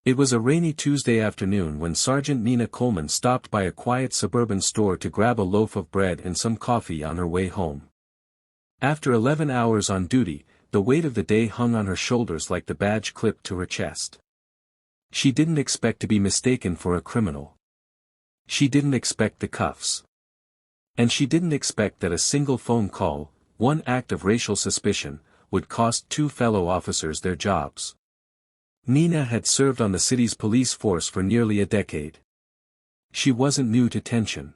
It was a rainy Tuesday afternoon when Sergeant Nina Coleman stopped by a quiet suburban store to grab a loaf of bread and some coffee on her way home. After 11 hours on duty, the weight of the day hung on her shoulders like the badge clipped to her chest. She didn't expect to be mistaken for a criminal. She didn't expect the cuffs. And she didn't expect that a single phone call, one act of racial suspicion, would cost 2 fellow officers their jobs. Nina had served on the city's police force for nearly a decade. She wasn't new to tension.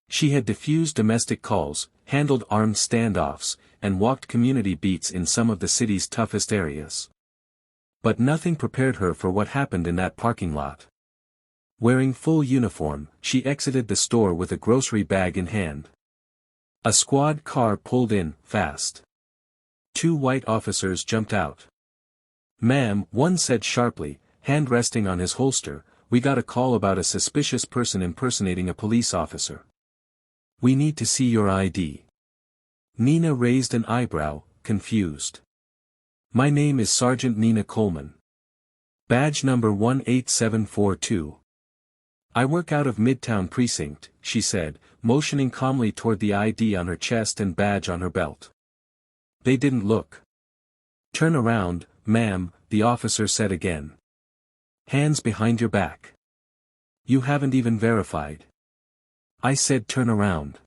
She had diffused domestic calls, handled armed standoffs, and walked community beats in some of the city's toughest areas. But nothing prepared her for what happened in that parking lot. Wearing full uniform, she exited the store with a grocery bag in hand. A squad car pulled in, fast. 2 white officers jumped out. "Ma'am," one said sharply, hand resting on his holster, "we got a call about a suspicious person impersonating a police officer. We need to see your ID." Nina raised an eyebrow, confused. "My name is Sergeant Nina Coleman. Badge number 18742. I work out of Midtown Precinct," she said, motioning calmly toward the ID on her chest and badge on her belt. They didn't look. "Turn around, ma'am," the officer said again. "Hands behind your back. You haven't even verified." "I said turn around."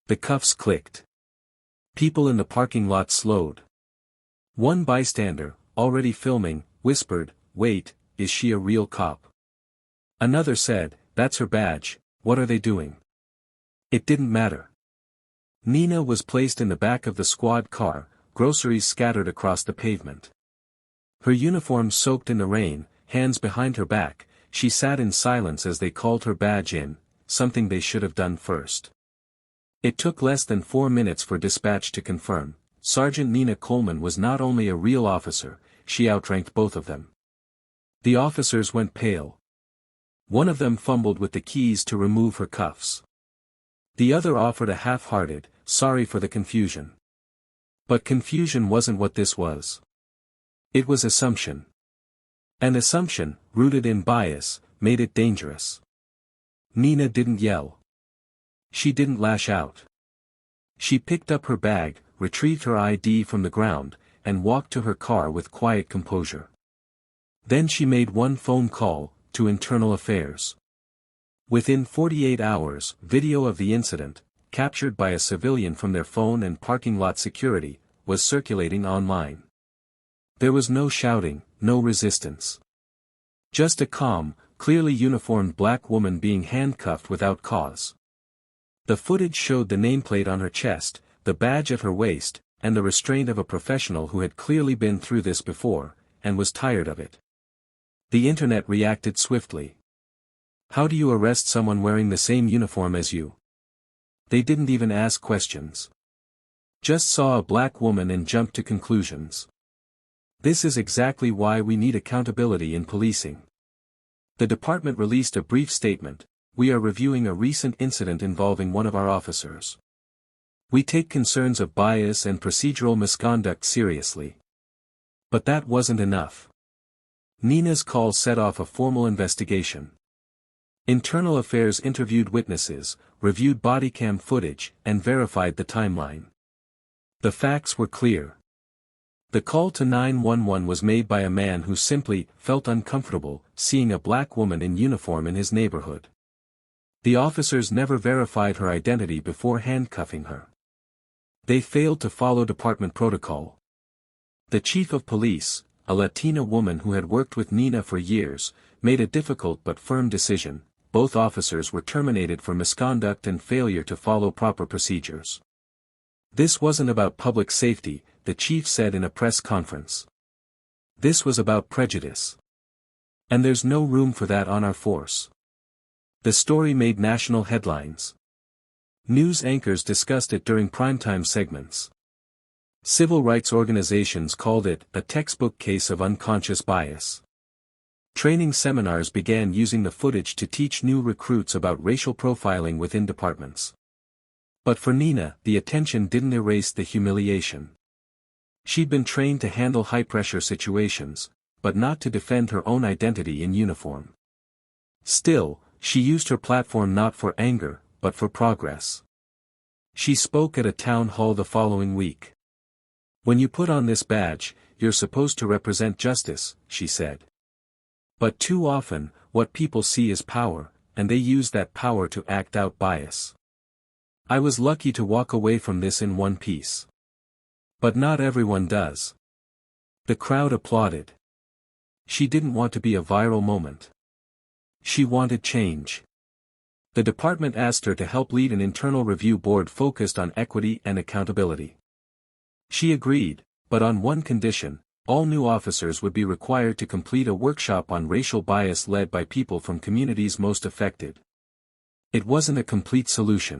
The cuffs clicked. People in the parking lot slowed. One bystander, already filming, whispered, "Wait, is she a real cop?" Another said, "That's her badge, what are they doing?" It didn't matter. Nina was placed in the back of the squad car, groceries scattered across the pavement. Her uniform soaked in the rain, hands behind her back, she sat in silence as they called her badge in, something they should have done first. It took less than 4 minutes for dispatch to confirm, Sergeant Nina Coleman was not only a real officer, she outranked both of them. The officers went pale. One of them fumbled with the keys to remove her cuffs. The other offered a half-hearted, "Sorry for the confusion." But confusion wasn't what this was. It was assumption. An assumption, rooted in bias, made it dangerous. Nina didn't yell. She didn't lash out. She picked up her bag, retrieved her ID from the ground, and walked to her car with quiet composure. Then she made one phone call, to Internal Affairs. Within 48 hours, video of the incident, captured by a civilian from their phone and parking lot security, was circulating online. There was no shouting, no resistance. Just a calm, clearly uniformed black woman being handcuffed without cause. The footage showed the nameplate on her chest, the badge at her waist, and the restraint of a professional who had clearly been through this before, and was tired of it. The internet reacted swiftly. How do you arrest someone wearing the same uniform as you? They didn't even ask questions. Just saw a black woman and jumped to conclusions. This is exactly why we need accountability in policing. The department released a brief statement: "We are reviewing a recent incident involving one of our officers. We take concerns of bias and procedural misconduct seriously." But that wasn't enough. Nina's call set off a formal investigation. Internal Affairs interviewed witnesses, reviewed bodycam footage, and verified the timeline. The facts were clear. The call to 911 was made by a man who simply felt uncomfortable seeing a black woman in uniform in his neighborhood. The officers never verified her identity before handcuffing her. They failed to follow department protocol. The chief of police, a Latina woman who had worked with Nina for years, made a difficult but firm decision: both officers were terminated for misconduct and failure to follow proper procedures. This wasn't about public safety, the chief said in a press conference. This was about prejudice. And there's no room for that on our force. The story made national headlines. News anchors discussed it during primetime segments. Civil rights organizations called it a textbook case of unconscious bias. Training seminars began using the footage to teach new recruits about racial profiling within departments. But for Nina, the attention didn't erase the humiliation. She'd been trained to handle high-pressure situations, but not to defend her own identity in uniform. Still, she used her platform not for anger, but for progress. She spoke at a town hall the following week. "When you put on this badge, you're supposed to represent justice," she said. "But too often, what people see is power, and they use that power to act out bias. I was lucky to walk away from this in one piece. But not everyone does." The crowd applauded. She didn't want to be a viral moment. She wanted change. The department asked her to help lead an internal review board focused on equity and accountability. She agreed, but on one condition: all new officers would be required to complete a workshop on racial bias led by people from communities most affected. It wasn't a complete solution.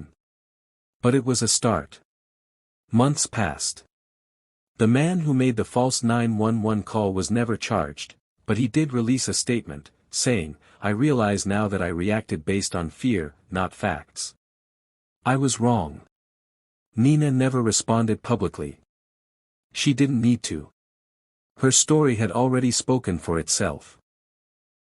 But it was a start. Months passed. The man who made the false 911 call was never charged, but he did release a statement, saying, "I realize now that I reacted based on fear, not facts. I was wrong." Nina never responded publicly. She didn't need to. Her story had already spoken for itself.